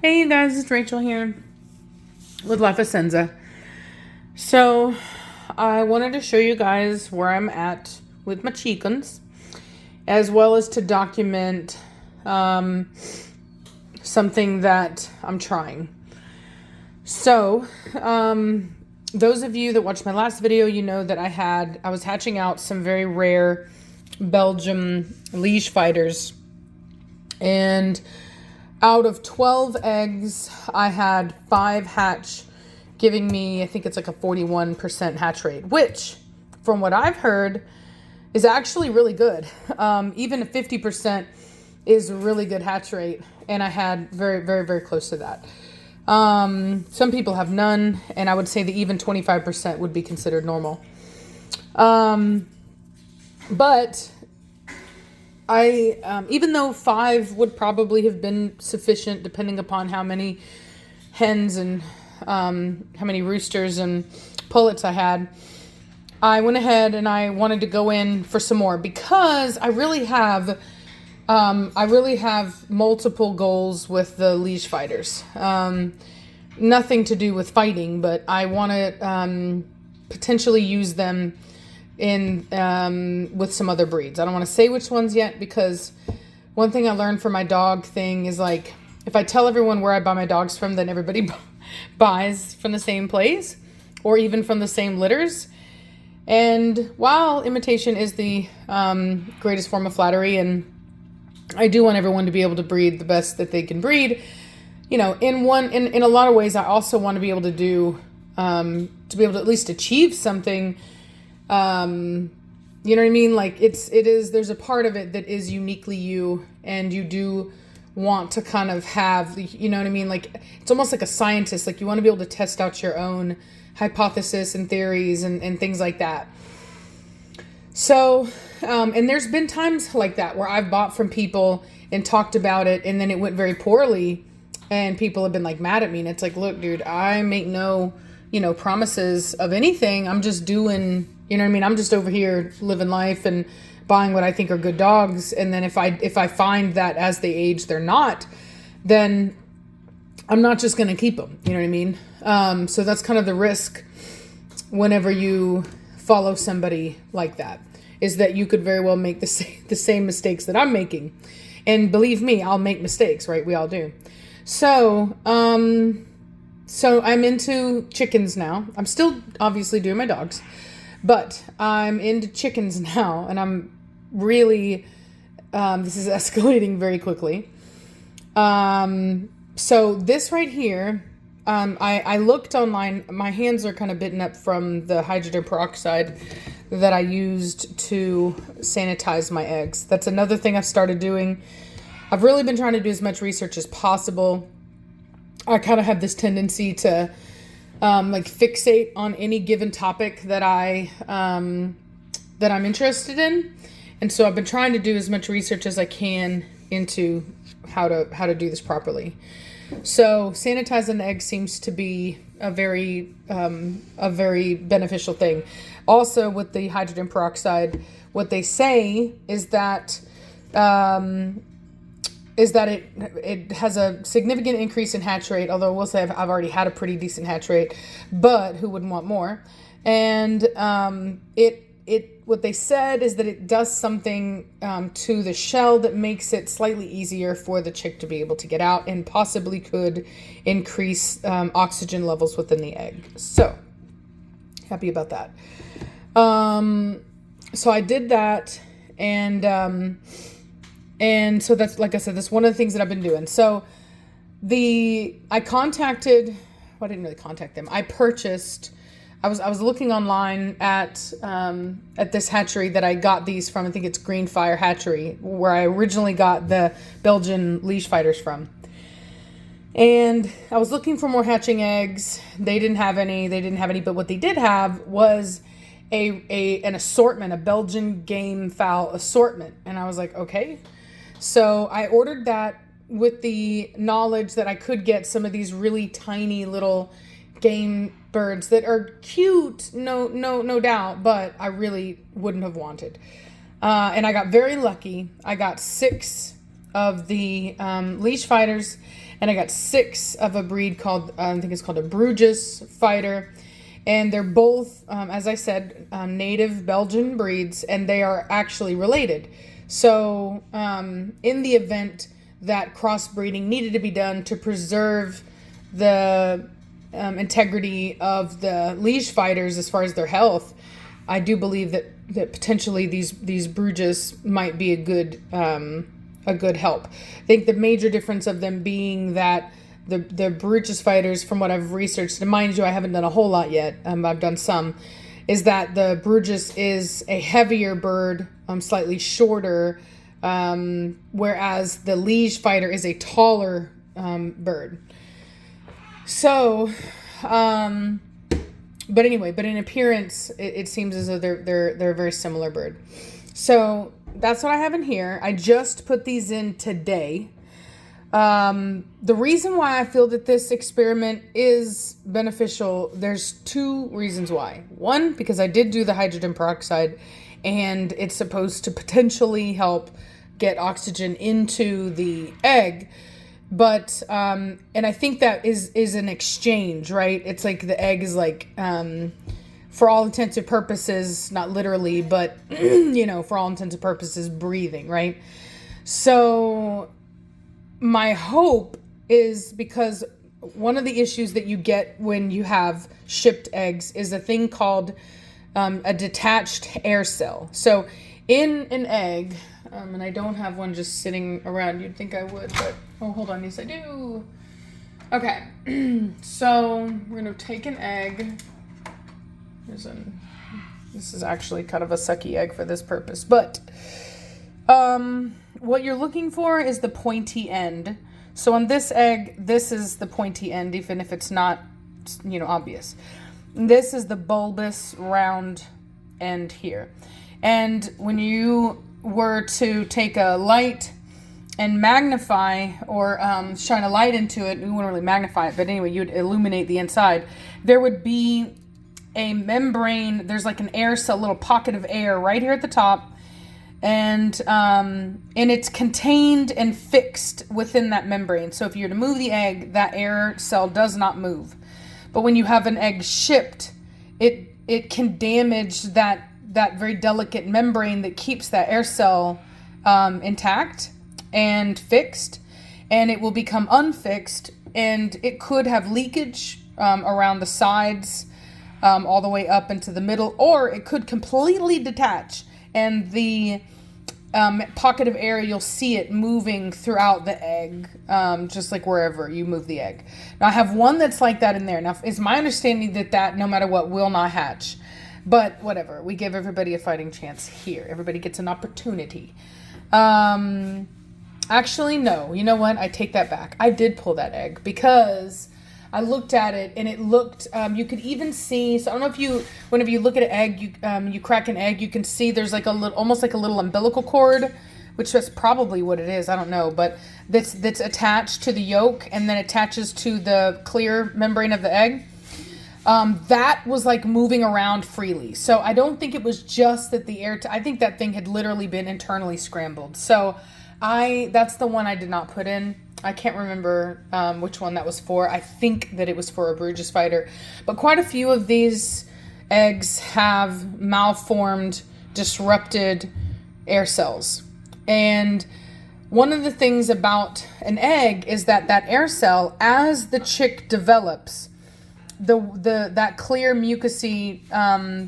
Hey you guys, it's Rachel here with Life of Senza. So I wanted to show you guys where I'm at with my chickens, as well as to document something that I'm trying. So those of you that watched my last video, you know that I was hatching out some very rare Belgian liege fighters, and out of 12 eggs, I had 5 hatch, giving me, I think it's like a 41% hatch rate, which, from what I've heard, is actually really good. Even a 50% is a really good hatch rate, and I had very, very, very close to that. Some people have none, and I would say that even 25% would be considered normal. But even though 5 would probably have been sufficient, depending upon how many hens and how many roosters and pullets I had, I went ahead and I wanted to go in for some more because I really have multiple goals with the liege fighters. Nothing to do with fighting, but I want to potentially use them in with some other breeds. I don't want to say which ones yet, because one thing I learned from my dog thing is, like, if I tell everyone where I buy my dogs from, then everybody buys from the same place or even from the same litters. And while imitation is the greatest form of flattery, and I do want everyone to be able to breed the best that they can breed, you know, in a lot of ways, I also want to be able to do to be able to at least achieve something. You know what I mean? Like, there's a part of it that is uniquely you, and you do want to kind of have, you know what I mean? Like, it's almost like a scientist. Like, you want to be able to test out your own hypothesis and theories and things like that. So, and there's been times like that where I've bought from people and talked about it, and then it went very poorly, and people have been like mad at me. And it's like, look, dude, I make no, promises of anything. I'm just doing, you know what I mean? I'm just over here living life and buying what I think are good dogs. And then if I find that as they age, they're not, then I'm not just going to keep them. You know what I mean? So that's kind of the risk whenever you follow somebody like that, is that you could very well make the same mistakes that I'm making. And believe me, I'll make mistakes, right? We all do. So I'm into chickens now. I'm still obviously doing my dogs, but I'm into chickens now, and I'm really, this is escalating very quickly. So this right here, I looked online. My hands are kind of bitten up from the hydrogen peroxide that I used to sanitize my eggs. That's another thing I've started doing. I've really been trying to do as much research as possible. I kind of have this tendency to like fixate on any given topic that I'm interested in, and so I've been trying to do as much research as I can into how to do this properly. So sanitizing the egg seems to be a very beneficial thing. Also, with the hydrogen peroxide, what they say is that it has a significant increase in hatch rate, although I will say I've already had a pretty decent hatch rate, but who wouldn't want more? And what they said is that it does something to the shell that makes it slightly easier for the chick to be able to get out, and possibly could increase oxygen levels within the egg. So happy about that. So I did that, and so that's, like I said, that's one of the things that I've been doing. So I didn't really contact them. I purchased, I was looking online at this hatchery that I got these from. I think it's Green Fire Hatchery, where I originally got the Belgian liege fighters from. And I was looking for more hatching eggs. They didn't have any, but what they did have was an assortment, a Belgian game fowl assortment. And I was like, okay. So I ordered that with the knowledge that I could get some of these really tiny little game birds that are cute, no doubt, but I really wouldn't have wanted. And I got very lucky. I got 6 of the leash fighters, and I got 6 of a breed called, I think it's called a Bruges fighter. And they're both, as I said, native Belgian breeds, and they are actually related. So in the event that crossbreeding needed to be done to preserve the integrity of the liege fighters as far as their health, I do believe that potentially these Bruges might be a good help. I think the major difference of them being that the Bruges fighters, from what I've researched, and mind you, I haven't done a whole lot yet, I've done some, is that the Bruges is a heavier bird, slightly shorter, whereas the liege fighter is a taller bird. So, but anyway, but in appearance, it seems as though they're a very similar bird. So that's what I have in here. I just put these in today. The reason why I feel that this experiment is beneficial, there's 2 reasons why. One, because I did do the hydrogen peroxide, and it's supposed to potentially help get oxygen into the egg. But, and I think that is an exchange, right? It's like the egg is like, for all intents and purposes, not literally, but, for all intents and purposes, breathing, right? So my hope is, because one of the issues that you get when you have shipped eggs is a thing called a detached air cell. So in an egg, and I don't have one just sitting around. You'd think I would, but oh, hold on. Yes, I do. Okay. So we're going to take an egg. This is actually kind of a sucky egg for this purpose, but what you're looking for is the pointy end. So on this egg, this is the pointy end, even if it's not, obvious. This is the bulbous round end here. And when you were to take a light and magnify, or shine a light into it, we wouldn't really magnify it, but anyway, you'd illuminate the inside, there would be a membrane. There's like an air cell, little pocket of air right here at the top, and it's contained and fixed within that membrane. So if you're to move the egg, that air cell does not move. But when you have an egg shipped, it can damage that very delicate membrane that keeps that air cell intact and fixed, and it will become unfixed, and it could have leakage around the sides, all the way up into the middle, or it could completely detach, and the pocket of air, you'll see it moving throughout the egg, just like wherever you move the egg. Now I have one that's like that in there. Now it's my understanding that no matter what will not hatch. But whatever, we give everybody a fighting chance here. Everybody gets an opportunity. Actually, no. You know what? I take that back. I did pull that egg because I looked at it and it looked, you could even see, so I don't know if whenever you look at an egg, you crack an egg, you can see there's like almost like a little umbilical cord, which is probably what it is. I don't know, but that's attached to the yolk and then attaches to the clear membrane of the egg. That was like moving around freely. So I don't think it was just that the air, I think that thing had literally been internally scrambled. So that's the one I did not put in. I can't remember which one that was for. I think that it was for a Bruges fighter. But quite a few of these eggs have malformed, disrupted air cells. And one of the things about an egg is that air cell, as the chick develops, that clear mucousy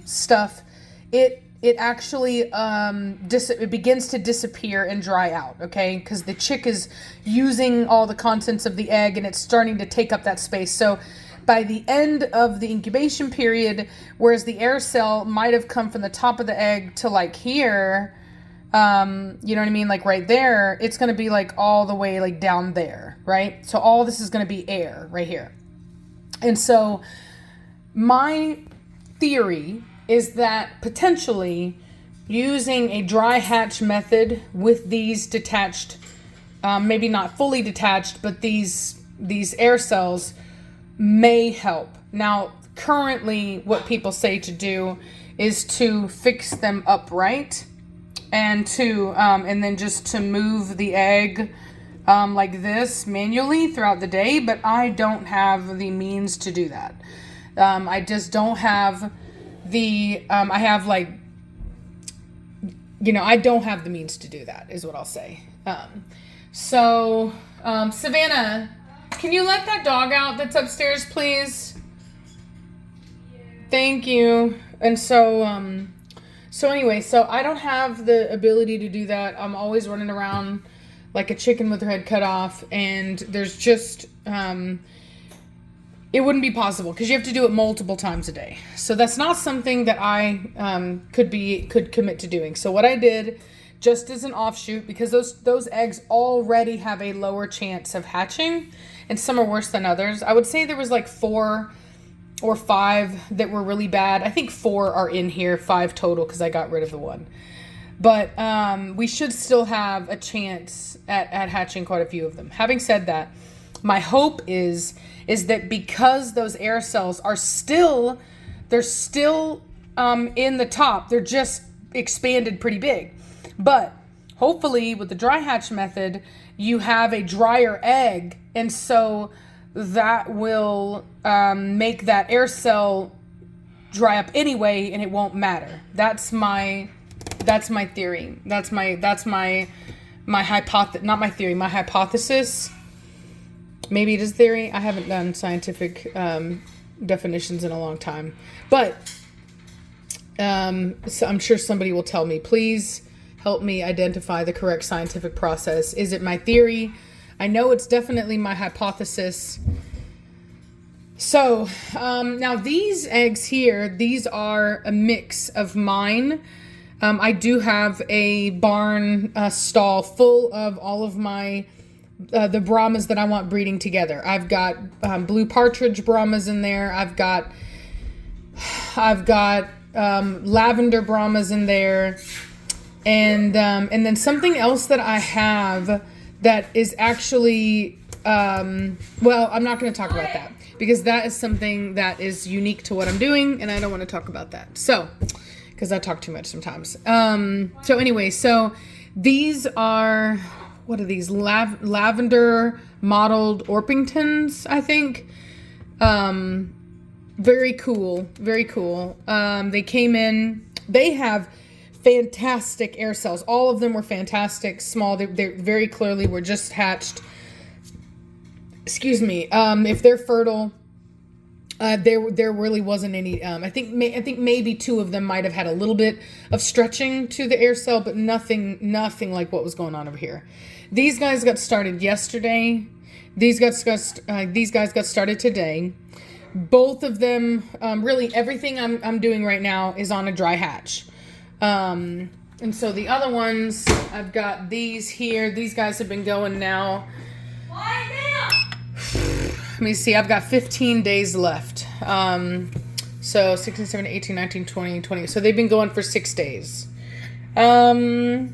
stuff, it actually it begins to disappear and dry out, okay? Because the chick is using all the contents of the egg and it's starting to take up that space. So by the end of the incubation period, whereas the air cell might have come from the top of the egg to like here, you know what I mean? Like right there, it's going to be like all the way like down there, right? So all this is going to be air right here. And so my theory is that potentially using a dry hatch method with these detached, maybe not fully detached, but these air cells may help. Now, currently what people say to do is to fix them upright and and then just to move the egg like this manually throughout the day, but I don't have the means to do that. I just don't have the, I have like, you know, I don't have the means to do that is what I'll say. Savannah, can you let that dog out that's upstairs, please? Thank you. And so anyway, so I don't have the ability to do that. I'm always running around like a chicken with her head cut off, and there's just, it wouldn't be possible because you have to do it multiple times a day. So that's not something that I could commit to doing. So what I did, just as an offshoot, because those eggs already have a lower chance of hatching, and some are worse than others. I would say there was like 4 or 5 that were really bad. I think 4 are in here, 5 total because I got rid of the one. But we should still have a chance at hatching quite a few of them. Having said that, my hope is that because those air cells are still in the top, they're just expanded pretty big. But hopefully with the dry hatch method, you have a drier egg, and so that will make that air cell dry up anyway, and it won't matter. That's my theory. That's my hypothesis. Not my theory. My hypothesis. Maybe it is theory. I haven't done scientific definitions in a long time, but so I'm sure somebody will tell me. Please help me identify the correct scientific process. Is it my theory? I know it's definitely my hypothesis. So now these eggs here, these are a mix of mine. I do have a barn stall full of all of my the Brahmas that I want breeding together. I've got blue partridge Brahmas in there. I've got lavender Brahmas in there, and then something else that I have that is actually well, I'm not going to talk about that because that is something that is unique to what I'm doing, and I don't want to talk about that. So, because I talk too much sometimes. So anyway, so these are, what are these? Lavender mottled Orpingtons, I think. Very cool. Very cool. They came in, they have fantastic air cells. All of them were fantastic, small. They very clearly were just hatched. Excuse me. If they're fertile, there really wasn't any. I think maybe 2 of them might have had a little bit of stretching to the air cell, but nothing like what was going on over here. These guys got started yesterday. These guys got started today. Both of them, really everything I'm doing right now is on a dry hatch. And so the other ones, I've got these here. These guys have been going now. Let me see. I've got 15 days left. So 16, 17, 18, 19, 20, 20. So they've been going for 6 days. Anyway,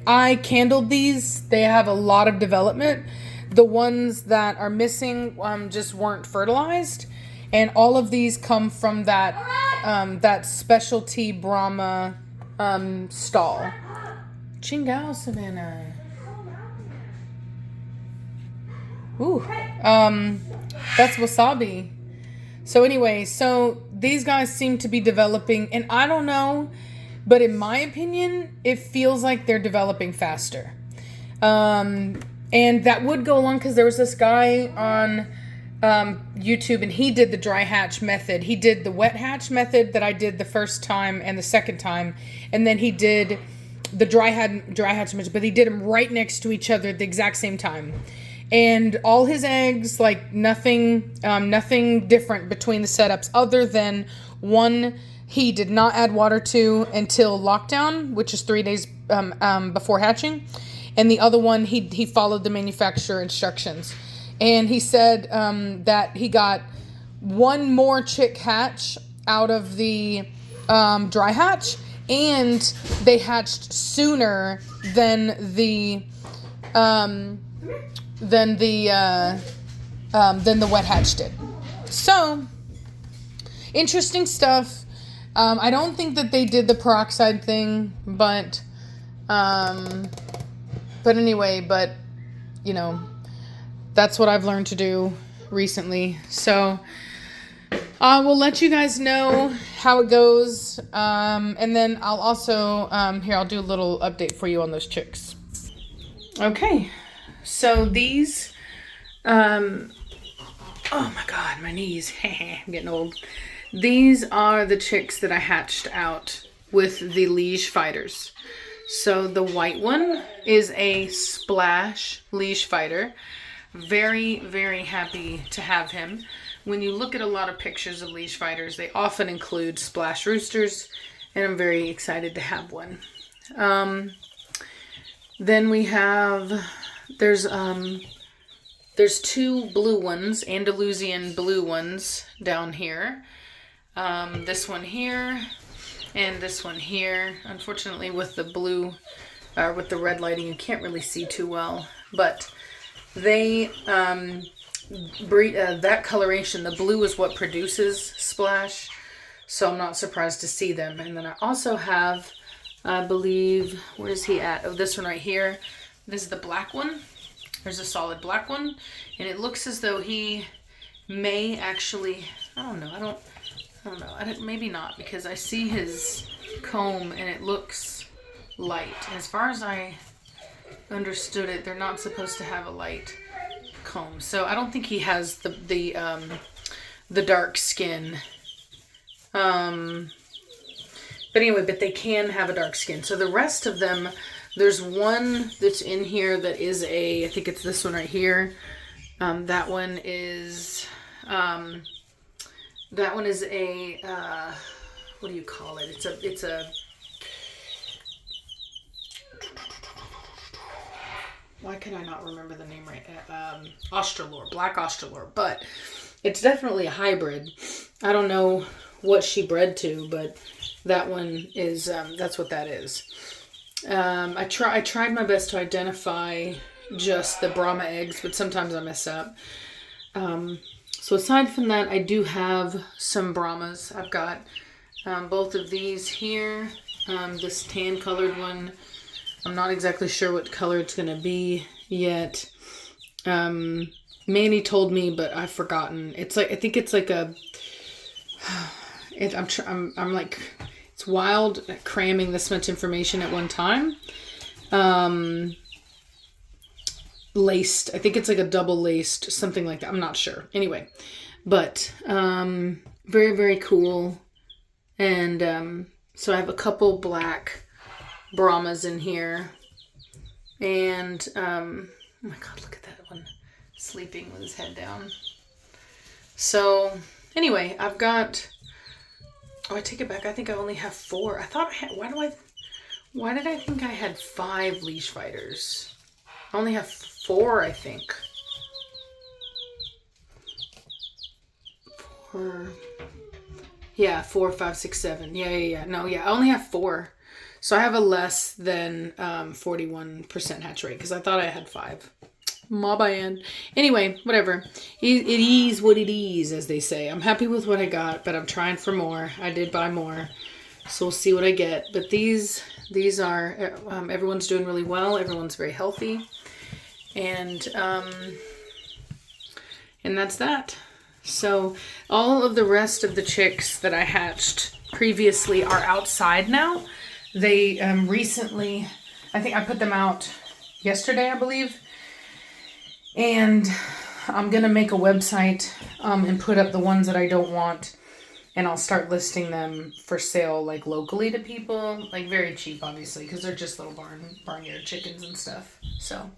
I candled these. They have a lot of development. The ones that are missing just weren't fertilized. And all of these come from that specialty Brahma stall. Chingao, Savannah. Ooh. That's wasabi. So anyway, so these guys seem to be developing, and I don't know, but in my opinion, it feels like they're developing faster. And that would go along because there was this guy on YouTube, and he did the dry hatch method. He did the wet hatch method that I did the first time and the second time, and then he did the dry hatch method, but he did them right next to each other at the exact same time. And all his eggs, like nothing different between the setups, other than one he did not add water to until lockdown, which is 3 days before hatching, and the other one he followed the manufacturer instructions. And he said that he got one more chick hatch out of the dry hatch, and they hatched sooner than the wet hatch did. So interesting stuff. I don't think that they did the peroxide thing, but But anyway, you know, that's what I've learned to do recently. So we'll let you guys know how it goes. And then I'll also, here, I'll do a little update for you on those chicks. Okay. So these, oh my God, my knees. I'm getting old. These are the chicks that I hatched out with the liege fighters. So the white one is a splash liege fighter. Very, very happy to have him. When you look at a lot of pictures of liege fighters, they often include splash roosters, and I'm very excited to have one. Then we have, there's two blue ones, Andalusian blue ones down here. This one here and this one here. Unfortunately, with the blue, with the red lighting, you can't really see too well, but they breed that coloration. The blue is what produces splash, so I'm not surprised to see them. And then I also have, I believe, where is he at? Oh, this one right here. This is the black one. There's a solid black one, and it looks as though he may actually, I don't know, maybe not, because I see his comb and it looks light. As far as I understood it, they're not supposed to have a light comb, so I don't think he has the dark skin. But anyway, but they can have a dark skin. So the rest of them, there's one that's in here that is I think it's this one right here. That one is a, what do you call it? It's a, why can I not remember the name right? Australorp, black Australorp, but it's definitely a hybrid. I don't know what she bred to, but that one is, that's what that is. I tried my best to identify just the Brahma eggs, but sometimes I mess up. So aside from that, I do have some Brahmas. I've got both of these here. This tan colored one, I'm not exactly sure what color it's going to be yet. Manny told me, but I've forgotten. It's like, I think it's like a, I'm like, it's wild cramming this much information at one time. Laced, I think it's like a double laced, something like that. I'm not sure. Anyway, but very, very cool. And so I have a couple black Brahmas in here. And oh my God, look at that one sleeping with his head down. So anyway, I've got, oh, I take it back. I think I only have 4. I thought I had, why did I think I had 5 leash fighters? I only have 4, I think. 4. Yeah, 4, 5, 6, 7. Yeah. No, yeah, I only have 4. So I have a less than 41% hatch rate because I thought I had 5. My bad. Anyway, whatever. It is what it is, as they say. I'm happy with what I got, but I'm trying for more. I did buy more, so we'll see what I get. But these are, everyone's doing really well. Everyone's very healthy. And that's that. So all of the rest of the chicks that I hatched previously are outside now. They recently, I think I put them out yesterday, I believe. And I'm going to make a website and put up the ones that I don't want. And I'll start listing them for sale, like locally to people. Like very cheap, obviously, because they're just little barnyard chickens and stuff. So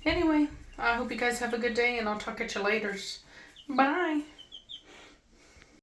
anyway, I hope you guys have a good day, and I'll talk at you later. Bye.